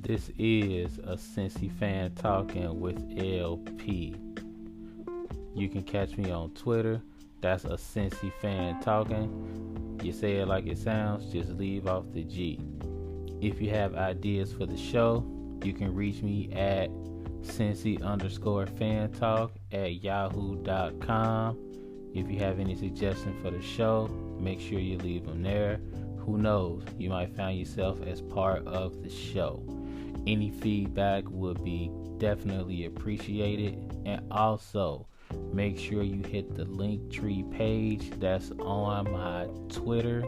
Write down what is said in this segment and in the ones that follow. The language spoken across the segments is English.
This is a Cincy fan talking with LP. You can catch me on Twitter. That's a Cincy fan talking. You say it like it sounds, just leave off the G. If you have ideas for the show, you can reach me at Cincy_fan talk at yahoo.com. If you have any suggestions for the show, make sure you leave them there. Who knows, you might find yourself as part of the show. Any feedback would be definitely appreciated. And also, make sure you hit the Linktree page that's on my Twitter.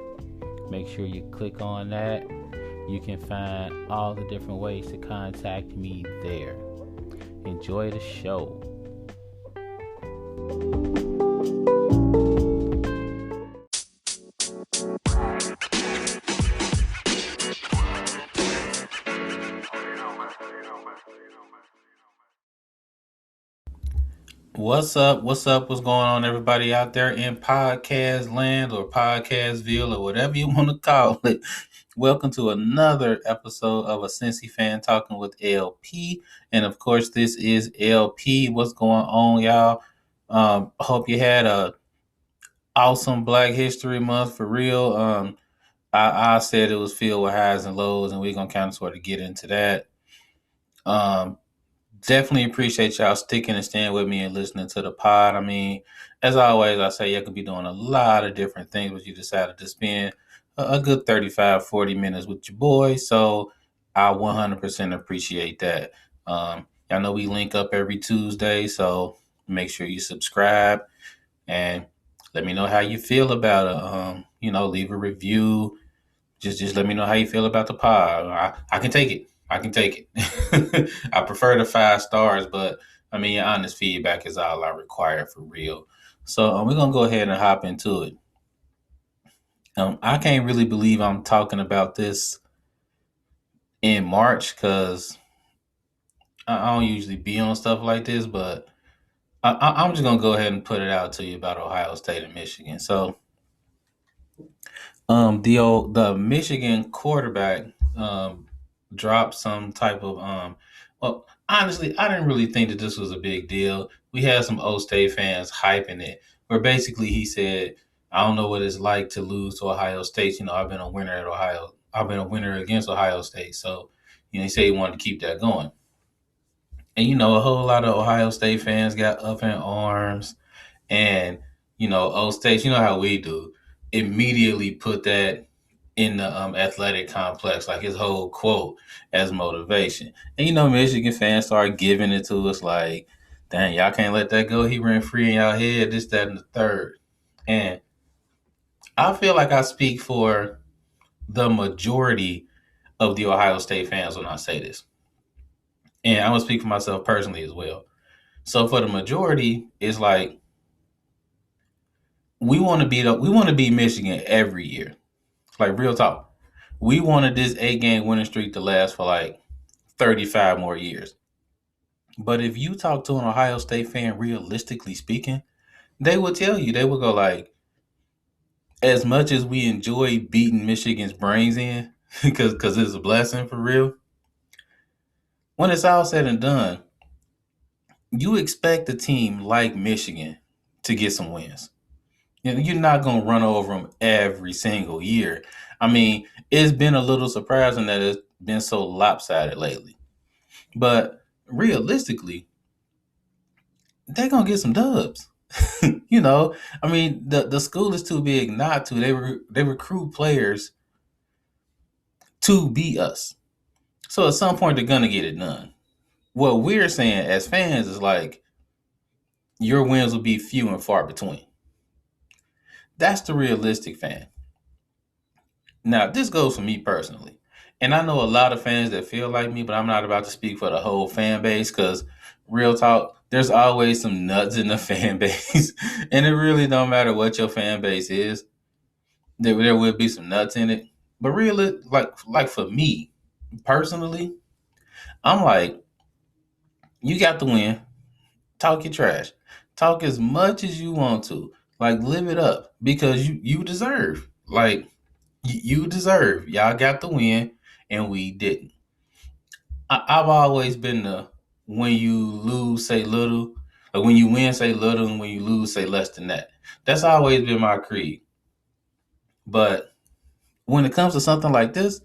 Make sure you click on that. You can find all the different ways to contact me there. Enjoy the show. What's up? What's up? What's going on, everybody out there in podcast land or podcastville or whatever you want to call it? Welcome to another episode of a Cincy fan talking with LP, and of course, this is LP. What's going on, y'all? Hope you had a awesome Black History Month for real. I said it was filled with highs and lows, and we're gonna kind of sort of get into that. Definitely appreciate y'all sticking and staying with me and listening to the pod. I mean, as always, I say you could be doing a lot of different things, but you decided to spend a good 35, 40 minutes with your boy. So I 100% appreciate that. I know we link up every Tuesday, so make sure you subscribe and let me know how you feel about it. Leave a review. Just let me know how you feel about the pod. I can take it. I can take it. I prefer the 5 stars, but I mean, your honest feedback is all I require for real. So we're gonna go ahead and hop into it. I can't really believe I'm talking about this in March because I don't usually be on stuff like this, but I'm just gonna go ahead and put it out to you about Ohio State and Michigan. So, the Michigan quarterback dropped some type of well, honestly, I didn't really think that this was a big deal. We had some O State fans hyping it, where basically he said, I don't know what it's like to lose to Ohio State. I've been a winner at Ohio. I've been a winner against Ohio State. So, he said he wanted to keep that going. And a whole lot of Ohio State fans got up in arms. And, O State, you know how we do, immediately put that in the athletic complex, like his whole quote as motivation. And Michigan fans started giving it to us like, dang, y'all can't let that go. He ran free in y'all head, this, that, and the third. And I feel like I speak for the majority of the Ohio State fans when I say this. And I'm gonna speak for myself personally as well. So for the majority, it's like we want to beat Michigan every year. Like real talk. We wanted this 8-game winning streak to last for like 35 more years. But if you talk to an Ohio State fan, realistically speaking, they will tell you, they will go like, as much as we enjoy beating Michigan's brains in, because it's a blessing for real, when it's all said and done, you expect a team like Michigan to get some wins. You're not going to run over them every single year. I mean, it's been a little surprising that it's been so lopsided lately. But realistically, they're going to get some dubs. I mean, the school is too big not to. They recruit players to beat us. So at some point, they're going to get it done. What we're saying as fans is like, your wins will be few and far between. That's the realistic fan. Now, this goes for me personally. And I know a lot of fans that feel like me, but I'm not about to speak for the whole fan base because real talk, there's always some nuts in the fan base. And it really don't matter what your fan base is. There will be some nuts in it. But really, like for me personally, I'm like, you got to win. Talk your trash. Talk as much as you want to. Like, live it up because you deserve. Like, you deserve. Y'all got the win, and we didn't. I've always been the when you lose, say little. Like when you win, say little, and when you lose, say less than that. That's always been my creed. But when it comes to something like this,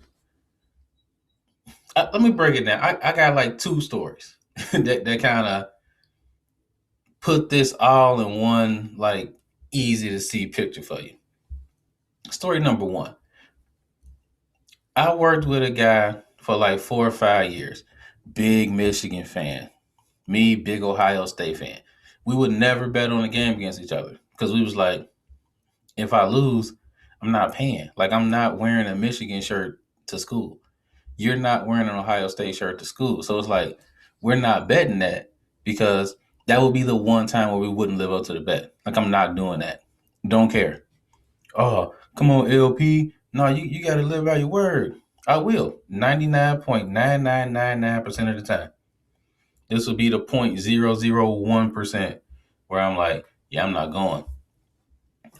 let me break it down. I got like two stories that kind of put this all in one, like, easy to see picture for you. Story number one: I worked with a guy for like 4 or 5 years. Big Michigan fan. Me, big Ohio State fan. We would never bet on a game against each other because we was like, if I lose, I'm not paying. Like, I'm not wearing a Michigan shirt to school. You're not wearing an Ohio State shirt to school. So it's like, we're not betting that because that would be the one time where we wouldn't live up to the bet. Like, I'm not doing that. Don't care. Oh, come on, LP. No, you got to live by your word. I will. 99.9999% of the time. This will be the 0.001% where I'm like, yeah, I'm not going.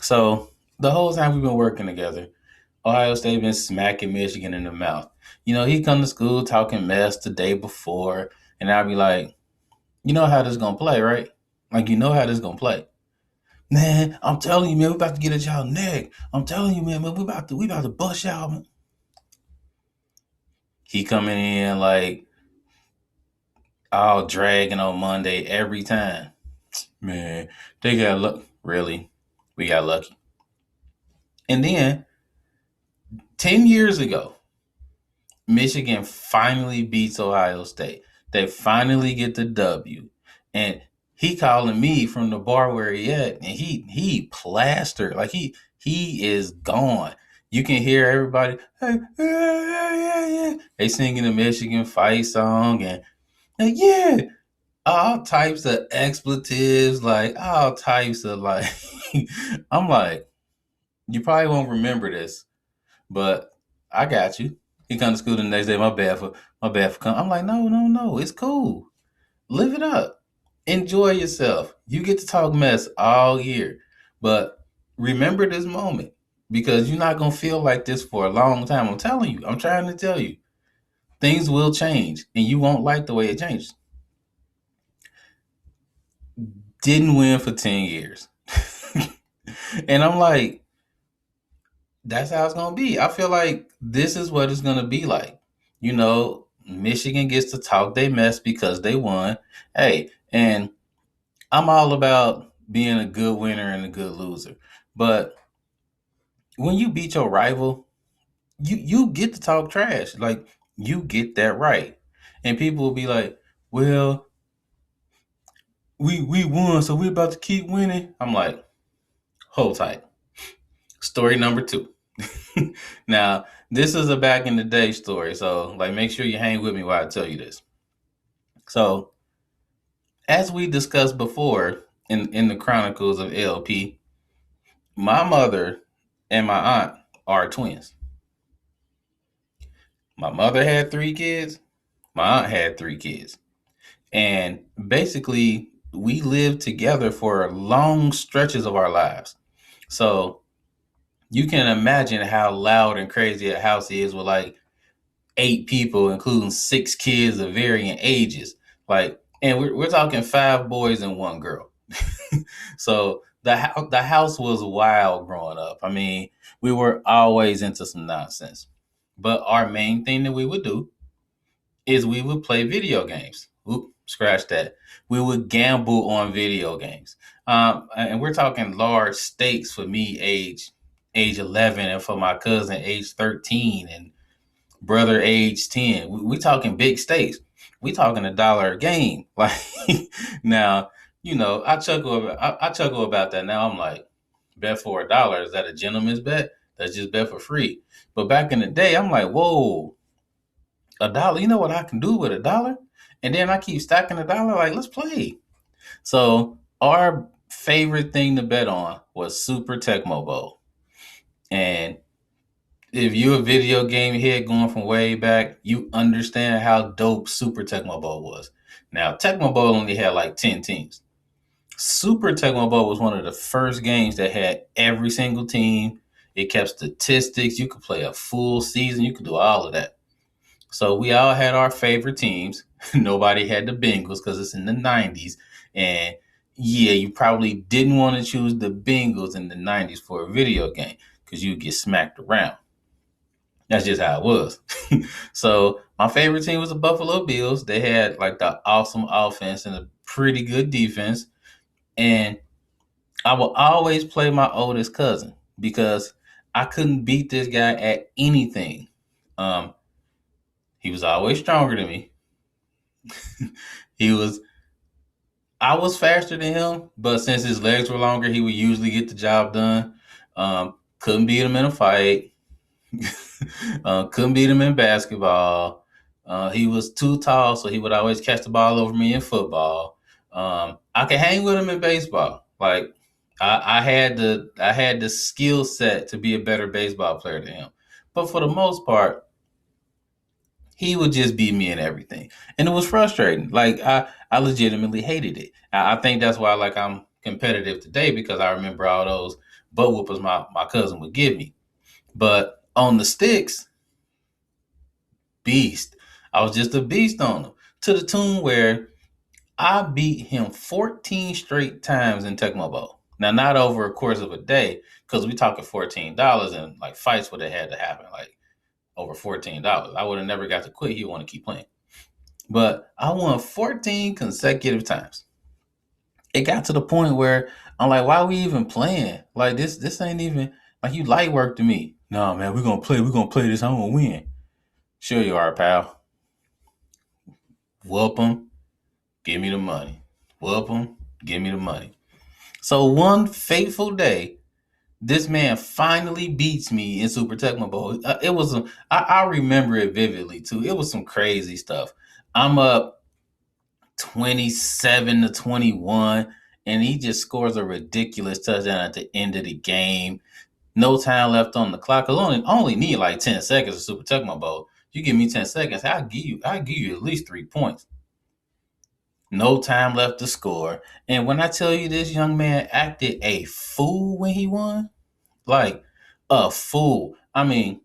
So the whole time we've been working together, Ohio State been smacking Michigan in the mouth. He come to school talking mess the day before, and I'll be like, you know how this gonna play, right? Like, you know how this gonna play. Man, I'm telling you, man, we about to get at y'all neck. I'm telling you, man, we about to bust y'all. Man. He coming in like all dragging on Monday every time. Man, they got luck. Really, we got lucky. And then 10 years ago, Michigan finally beats Ohio State. They finally get the W. And he calling me from the bar where he at, and he plastered. Like he is gone. You can hear everybody, hey, they singing the Michigan fight song and yeah, all types of expletives, like all types of like I'm like, you probably won't remember this, but I got you. He come to school the next day. My bad for coming. I'm like, no, no, no. It's cool. Live it up. Enjoy yourself. You get to talk mess all year, but remember this moment because you're not gonna feel like this for a long time. I'm telling you. I'm trying to tell you. Things will change, and you won't like the way it changes. Didn't win for 10 years, and I'm like, that's how it's gonna be. I feel like this is what it's gonna be like. Michigan gets to talk they mess because they won. Hey, and I'm all about being a good winner and a good loser. But when you beat your rival, you get to talk trash. Like, you get that right. And people will be like, well, we won, so we about to keep winning. I'm like, hold tight. Story number two. Now, this is a back in the day story, so like make sure you hang with me while I tell you this. So, as we discussed before in the Chronicles of LP, my mother and my aunt are twins. My mother had 3 kids, my aunt had 3 kids. And basically, we lived together for long stretches of our lives. So, you can imagine how loud and crazy a house is with like 8 people, including 6 kids of varying ages. Like, and we're talking 5 boys and 1 girl. So the house was wild growing up. I mean, we were always into some nonsense. But our main thing that we would do is we would play video games. Oop, scratch that. We would gamble on video games. And we're talking large stakes for me, age 11, and for my cousin, age 13, and brother age 10. We talking big stakes. We talking $1 a game. Like, now, I chuckle about that now. I'm like, bet for $1. Is that a gentleman's bet? That's just bet for free. But back in the day, I'm like, whoa, $1. You know what I can do with $1? And then I keep stacking $1. Like, let's play. So our favorite thing to bet on was Super Tecmo Bowl. And if you're a video game head going from way back, you understand how dope Super Tecmo Bowl was. Now, Tecmo Bowl only had like 10 teams. Super Tecmo Bowl was one of the first games that had every single team. It kept statistics. You could play a full season. You could do all of that. So we all had our favorite teams. Nobody had the Bengals because it's in the 90s. And yeah, you probably didn't want to choose the Bengals in the 90s for a video game because you'd get smacked around. That's just how it was. So my favorite team was the Buffalo Bills. They had like the awesome offense and a pretty good defense. And I will always play my oldest cousin because I couldn't beat this guy at anything. Um, he was always stronger than me. he was I was faster than him, but since his legs were longer, he would usually get the job done. Couldn't beat him in a fight. Couldn't beat him in basketball. He was too tall, so he would always catch the ball over me in football. I could hang with him in baseball. Like I had the skill set to be a better baseball player than him. But for the most part, he would just beat me in everything, and it was frustrating. Like I legitimately hated it. I think that's why like I'm competitive today because I remember all those butt whoopers my cousin would give me. But on the sticks, beast. I was just a beast on him to the tune where I beat him 14 straight times in Tecmo Bowl. Now, not over a course of a day, because we talking $14 and like fights would have had to happen like over $14. I would have never got to quit. He want to keep playing. But I won 14 consecutive times. It got to the point where I'm like, why are we even playing? Like this ain't even like you light work to me. No, man, we're gonna play this. I'm gonna win. Sure you are, pal. Whoop them, give me the money. Whoop them, give me the money. So one fateful day, this man finally beats me in Super Tecmo Bowl. It was I remember it vividly too. It was some crazy stuff. I'm up 27-21, and he just scores a ridiculous touchdown at the end of the game. No time left on the clock. I only need like 10 seconds of Super Tecmo Bowl. You give me 10 seconds, I'll give you at least 3 points. No time left to score. And when I tell you this young man acted a fool when he won, like a fool. I mean,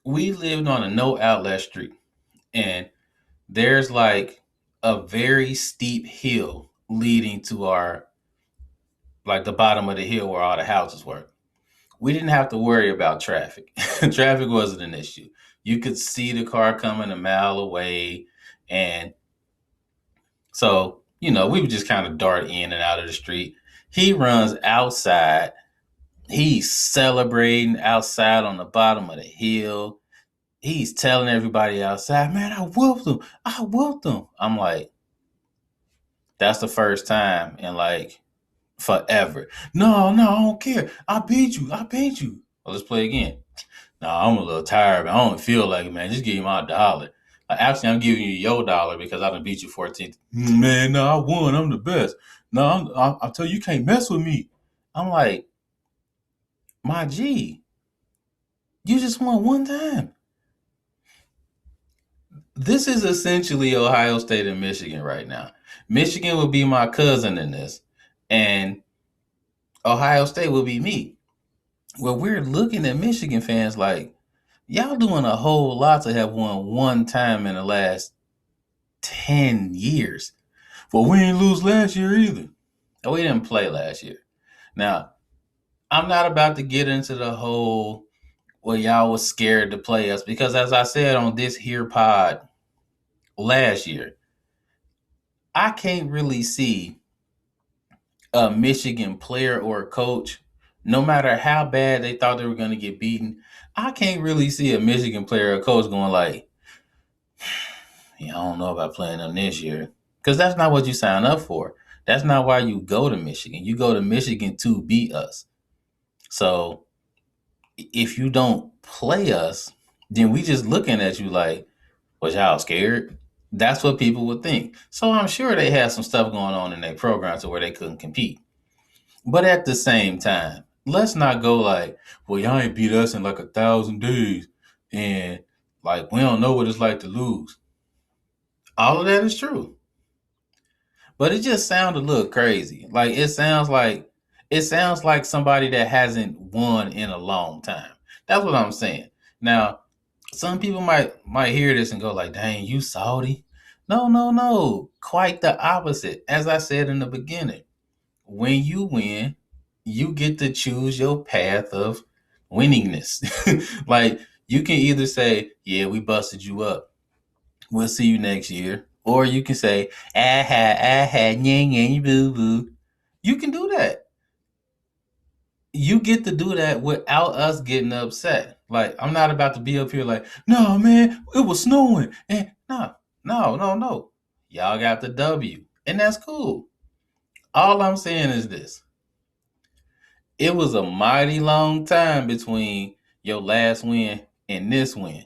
we lived on a no outlet street, and there's like a very steep hill leading to our like the bottom of the hill where all the houses were. We didn't have to worry about traffic. Traffic wasn't an issue. You could see the car coming a mile away, and so we would just kind of dart in and out of the street. He runs outside. He's celebrating outside on the bottom of the hill. He's telling everybody outside, man, I whooped him. I whooped him. I'm like, that's the first time in like forever. No, no, I don't care. I beat you. I beat you. Well, let's play again. No, I'm a little tired, man. I don't feel like it, man. Just give me my dollar. Actually, I'm giving you your dollar because I done beat you 14. Man, no, I won. I'm the best. No, I'll tell you, you can't mess with me. I'm like, my G, you just won one time. This is essentially Ohio State and Michigan right now. Michigan would be my cousin in this, and Ohio State will be me. Well, we're looking at Michigan fans like, y'all doing a whole lot to have won one time in the last 10 years. Well, we didn't lose last year either. And we didn't play last year. Now, I'm not about to get into the whole, well, y'all was scared to play us because as I said on this here pod last year, I can't really see a Michigan player or a coach, no matter how bad they thought they were going to get beaten, I can't really see a Michigan player or coach going like, yeah, I don't know about playing them this year. Because that's not what you sign up for. That's not why you go to Michigan. You go to Michigan to beat us. So if you don't play us, then we just looking at you like, was y'all scared? That's what people would think. So I'm sure they had some stuff going on in their program to where they couldn't compete. But at the same time, let's not go like, well, y'all ain't beat us in like 1,000 days. And like, we don't know what it's like to lose. All of that is true. But it just sounded a little crazy. Like it sounds like somebody that hasn't won in a long time. That's what I'm saying. Now, Some people might hear this and go like, "Dang, you salty?" No, no, no. Quite the opposite. As I said in the beginning, when you win, you get to choose your path of winningness. Like you can either say, "Yeah, we busted you up. We'll see you next year," or you can say, "Aha, nyang, nyang, boo, boo." You can do that. You get to do that without us getting upset. Like I'm not about to be up here like, no man, it was snowing, and no, no, no, no. Y'all got the W, and that's cool. All I'm saying is this: it was a mighty long time between your last win and this win.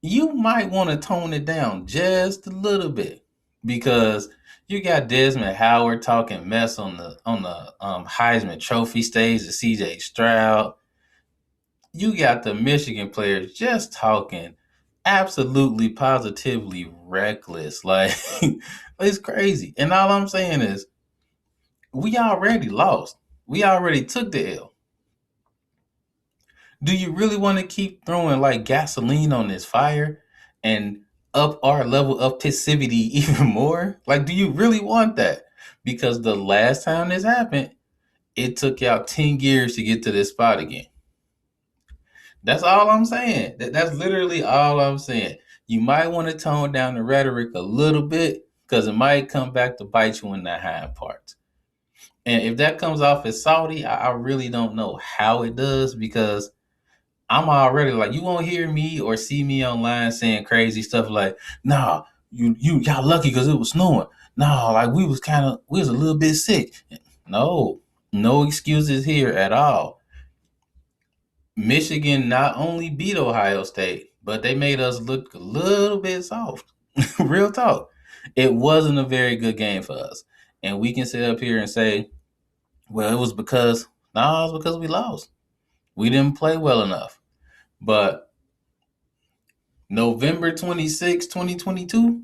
You might want to tone it down just a little bit because you got Desmond Howard talking mess on the Heisman Trophy stage to C.J. Stroud. You got the Michigan players just talking absolutely positively reckless. Like it's crazy. And all I'm saying is we already lost. We already took the L. Do you really want to keep throwing like gasoline on this fire and up our level of passivity even more? Like, do you really want that? Because the last time this happened, it took y'all 10 years to get to this spot again. That's all I'm saying. That's literally all I'm saying. You might want to tone down the rhetoric a little bit because it might come back to bite you in the hind parts. And if that comes off as salty, I really don't know how it does because I'm already like, you won't hear me or see me online saying crazy stuff like, nah, you got lucky because it was snowing. Nah, like we was a little bit sick. No, no excuses here at all. Michigan not only beat Ohio State, but they made us look a little bit soft. Real talk. It wasn't a very good game for us. And we can sit up here and say, well, it was because, no, it was because we lost. We didn't play well enough. But November 26, 2022,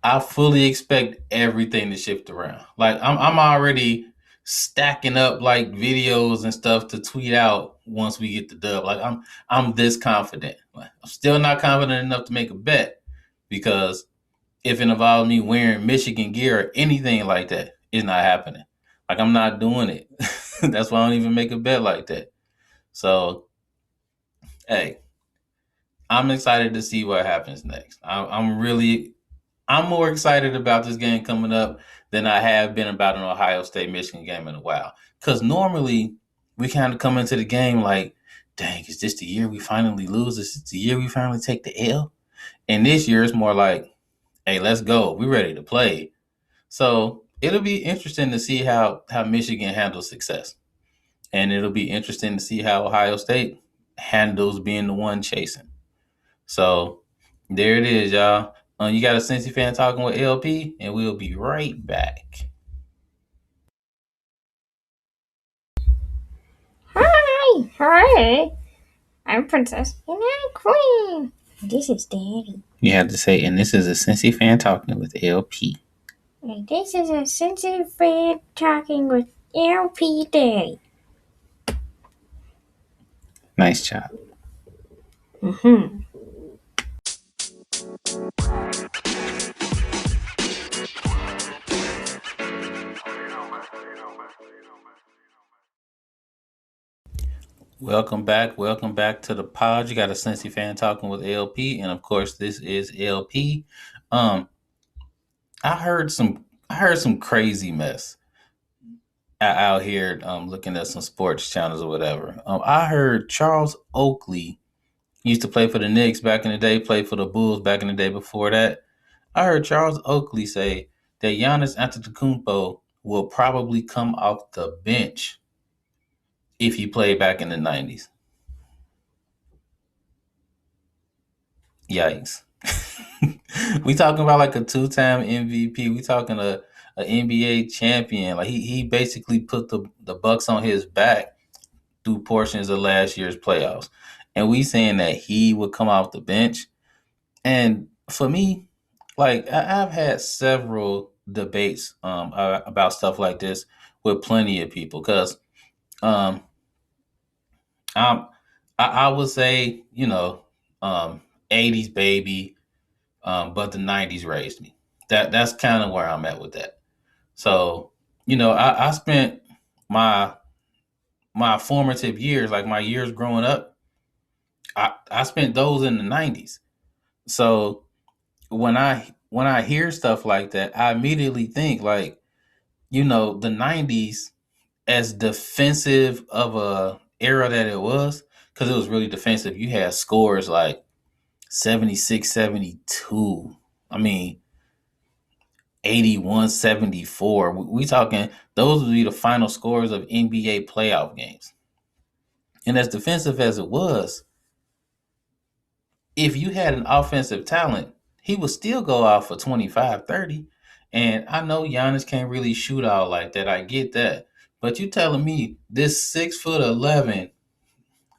I fully expect everything to shift around. Like I'm already stacking up like videos and stuff to tweet out once we get the dub. Like I'm this confident. Like, I'm still not confident enough to make a bet because if it involves me wearing Michigan gear or anything like that, it's not happening. Like I'm not doing it. That's why I don't even make a bet like that. So hey, I'm excited to see what happens next. I'm more excited about this game coming up than I have been about an Ohio State Michigan game in a while. Because normally we kind of come into the game like, dang, is this the year we finally lose? Is this the year we finally take the L? And this year it's more like, hey, let's go. We're ready to play. So it'll be interesting to see how Michigan handles success. And it'll be interesting to see how Ohio State handles being the one chasing. So there it is, y'all. You got a Cincy fan talking with LP, and we'll be right back. Hi, hi. I'm Princess and I'm Queen. This is Daddy. You have to say, and this is a Cincy fan talking with LP. And this is a sensitive friend talking with LP Daddy. Nice job. Mm-hmm. Welcome back. Welcome back to the pod. You got a Cincy fan talking with LP, and of course, this is LP. Um, I heard some crazy mess out here. Looking at some sports channels or whatever. I heard Charles Oakley used to play for the Knicks back in the day, played for the Bulls back in the day before that. I heard Charles Oakley say that Giannis Antetokounmpo will probably come off the bench if he played back in the 90s. Yikes. We talking about like a two-time MVP. We talking a NBA champion. Like he basically put the Bucks on his back through portions of last year's playoffs. And we saying that he would come off the bench. And for me, like I've had several debates about stuff like this with plenty of people because um, I'm I would say, um, 80s baby, but the 90s raised me. That's kind of where I'm at with that. So, I spent my my formative years, like my years growing up, I spent those in the 90s. So when I hear stuff like that, I immediately think like, the 90s, as defensive of a era that it was, because it was really defensive. You had scores like 76, 72. I mean, 81, 74. We talking, those would be the final scores of NBA playoff games. And as defensive as it was, if you had an offensive talent, he would still go out for 25, 30. And I know Giannis can't really shoot out like that. I get that. But you telling me this 6'11",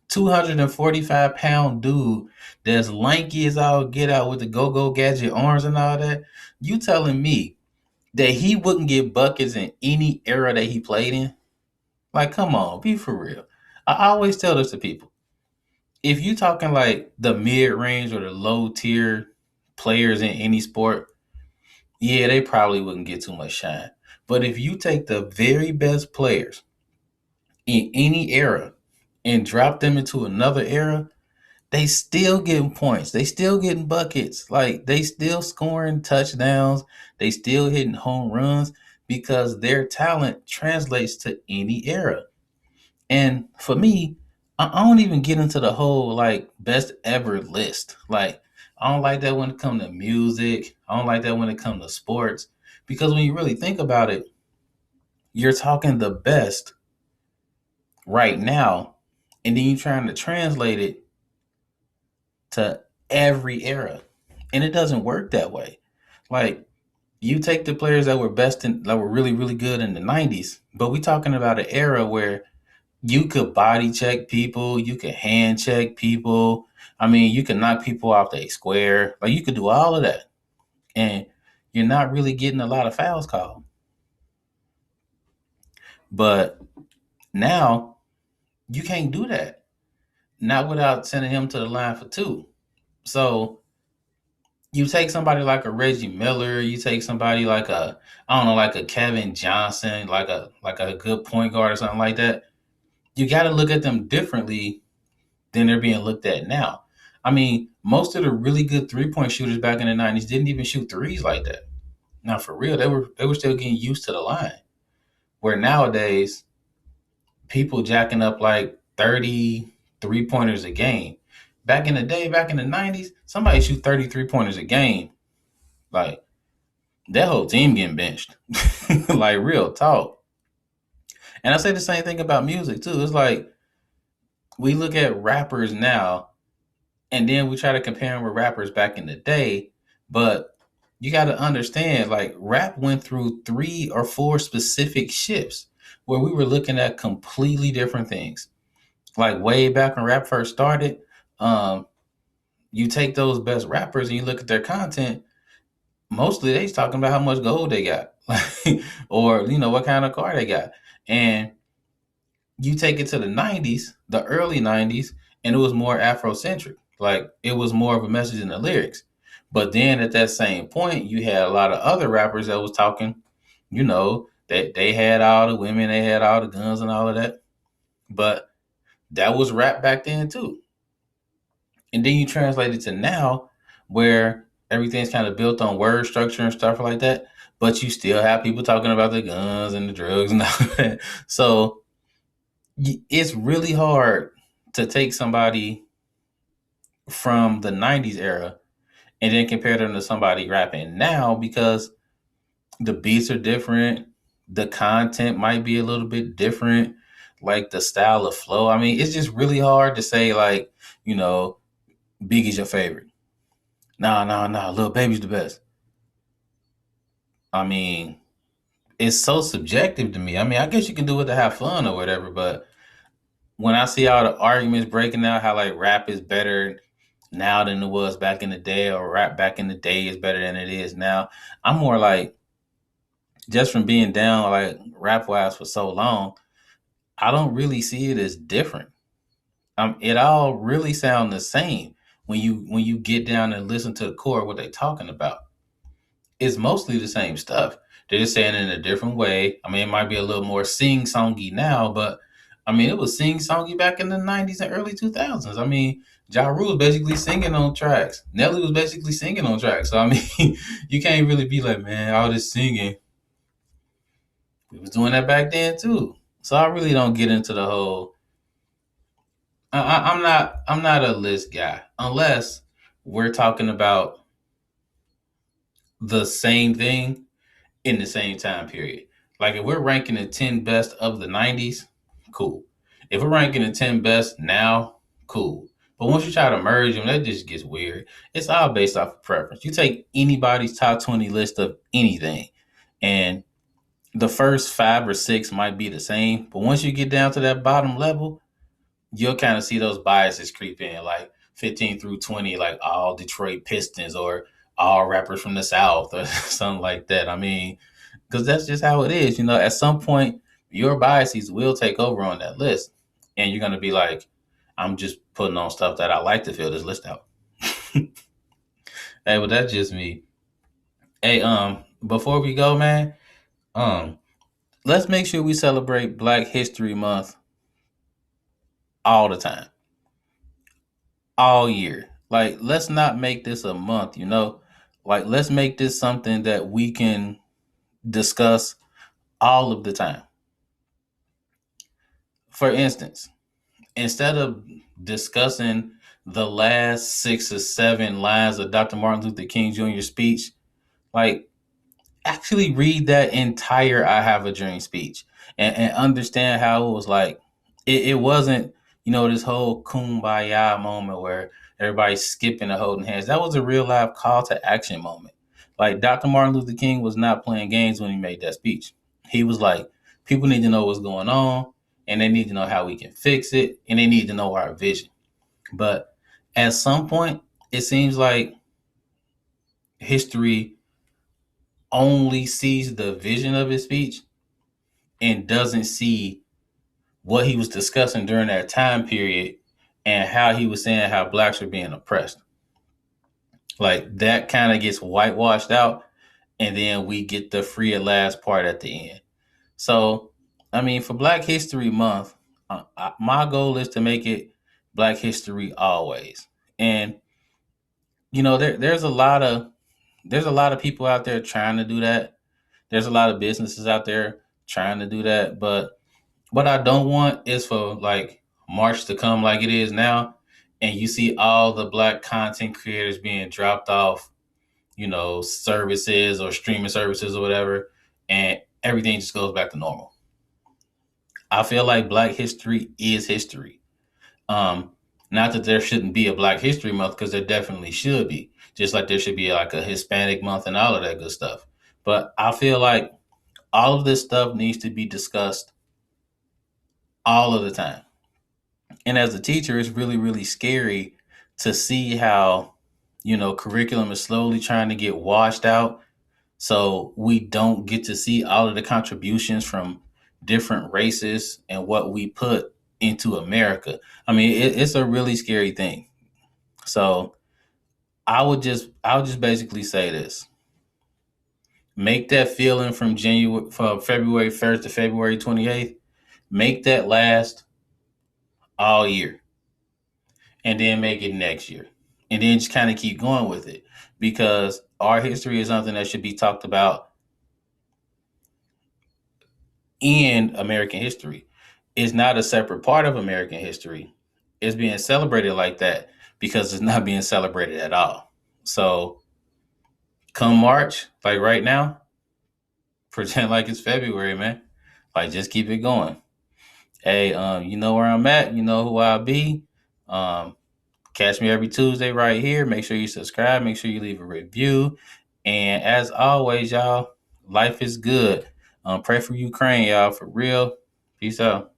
245-pound dude that's lanky as all get out with the go-go gadget arms and all that, you telling me that he wouldn't get buckets in any era that he played in? Like, come on, be for real. I always tell this to people. If you talking like the mid range or the low tier players in any sport, yeah, they probably wouldn't get too much shine. But if you take the very best players in any era and drop them into another era, they still getting points. They still getting buckets. Like they still scoring touchdowns. They still hitting home runs because their talent translates to any era. And for me, I don't even get into the whole like best ever list. Like I don't like that when it comes to music. I don't like that when it comes to sports. Because when you really think about it, you're talking the best right now, and then you're trying to translate it to every era. And it doesn't work that way. Like you take the players that were really, really good in the 90s, but we talking about an era where you could body check people, you could hand check people. I mean, you could knock people off the square. Like you could do all of that. And you're not really getting a lot of fouls called. But now you can't do that. Not without sending him to the line for two. So you take somebody like a Reggie Miller, you take somebody like a, I don't know, like a Kevin Johnson, like a good point guard or something like that. You got to look at them differently than they're being looked at now. I mean, most of the really good 3-point shooters back in the 90s didn't even shoot threes like that. Now, for real, they were still getting used to the line. Where nowadays, people jacking up like 30 3-pointers a game. Back in the day, back in the 90s, somebody shoot 33 pointers a game. Like, that whole team getting benched. Like, real talk. And I say the same thing about music, too. It's like, we look at rappers now and then we try to compare them with rappers back in the day. But you got to understand, like, rap went through 3 or 4 specific shifts where we were looking at completely different things. Like, way back when rap first started, um, you take those best rappers and you look at their content, mostly they's talking about how much gold they got, or, what kind of car they got. And you take it to the 90s, the early 90s, and it was more Afrocentric. Like it was more of a message in the lyrics. But then at that same point, you had a lot of other rappers that was talking, that they had all the women, they had all the guns and all of that. But that was rap back then too. And then you translate it to now where everything's kind of built on word structure and stuff like that. But you still have people talking about the guns and the drugs and all that. So it's really hard to take somebody from the 90s era and then compare them to somebody rapping now because the beats are different, the content might be a little bit different, like the style of flow. I mean, it's just really hard to say like, you know, Biggie's your favorite. Nah, nah, nah, Lil Baby's the best. I mean, it's so subjective to me. I mean, I guess you can do it to have fun or whatever, but when I see all the arguments breaking out how like rap is better now than it was back in the day, or rap back in the day is better than it is now, I'm more like, just from being down like rap wise for so long, I don't really see it as different. It all really sound the same when you get down and listen to the core of what they're talking about. It's mostly the same stuff. They're just saying it in a different way. I mean, it might be a little more sing songy now, but I mean, it was sing songy back in the '90s and early 2000s. I mean, Ja Rule was basically singing on tracks. Nelly was basically singing on tracks. So I mean, you can't really be like, man, all this singing. We was doing that back then too. So I really don't get into the whole. I'm not a list guy unless we're talking about the same thing in the same time period. Like if we're ranking the 10 best of the '90s, cool. If we're ranking the 10 best now, cool. But once you try to merge them, that just gets weird. It's all based off of preference. You take anybody's top 20 list of anything, and the first five or six might be the same. But once you get down to that bottom level, you'll kind of see those biases creep in, like 15 through 20, like all Detroit Pistons or all rappers from the South or something like that. I mean, because that's just how it is. At some point, your biases will take over on that list, and you're gonna be like, "I'm just putting on stuff that I like to fill this list out." Hey, well, that's just me. Hey, before we go, man, um, let's make sure we celebrate Black History Month all the time, all year. Like, let's not make this a month. Like, let's make this something that we can discuss all of the time. For instance, instead of discussing the last 6 or 7 lines of Dr. Martin Luther King Jr.'s speech, like actually read that entire I Have a Dream speech and understand how it was like. It wasn't, this whole kumbaya moment where everybody's skipping and holding hands. That was a real life call to action moment. Like Dr. Martin Luther King was not playing games when he made that speech. He was like, people need to know what's going on and they need to know how we can fix it and they need to know our vision. But at some point, it seems like history only sees the vision of his speech and doesn't see what he was discussing during that time period and how he was saying how blacks were being oppressed. Like that kind of gets whitewashed out, and then we get the free at last part at the end. So, I mean, for Black History Month, my goal is to make it Black History always. And there's a lot of people out there trying to do that. There's a lot of businesses out there trying to do that, but what I don't want is for like March to come like it is now, and you see all the black content creators being dropped off, services or streaming services or whatever, and everything just goes back to normal. I feel like Black history is history. Um, Not that there shouldn't be a Black History Month, because there definitely should be, just like there should be like a Hispanic month and all of that good stuff. But I feel like all of this stuff needs to be discussed all of the time. And as a teacher, it's really, really scary to see how, curriculum is slowly trying to get washed out. So we don't get to see all of the contributions from different races and what we put into America. I mean, it's a really scary thing. So I would just basically say this: make that feeling from February 1st to February 28th, make that last all year, and then make it next year. And then just kind of keep going with it, because our history is something that should be talked about in American history. It's not a separate part of American history. It's being celebrated like that because it's not being celebrated at all. So come March, like right now, pretend like it's February, man. Like just keep it going. Hey, you know where I'm at, you know who I'll be. Um, Catch me every Tuesday right here. Make sure you subscribe. Make sure you leave a review. And as always, y'all, life is good. Pray for Ukraine, y'all, for real. Peace out.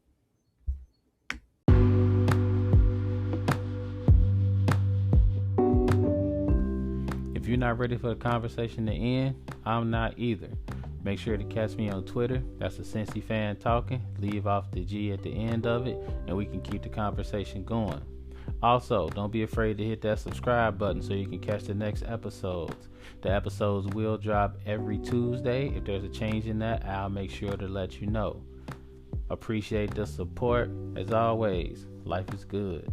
If you're not ready for the conversation to end, I'm not either. Make sure to catch me on Twitter. That's the Cincy Fan Talking. Leave off the G at the end of it, and we can keep the conversation going. Also, don't be afraid to hit that subscribe button so you can catch the next episodes. The episodes will drop every Tuesday. If there's a change in that, I'll make sure to let you know. Appreciate the support. As always, life is good.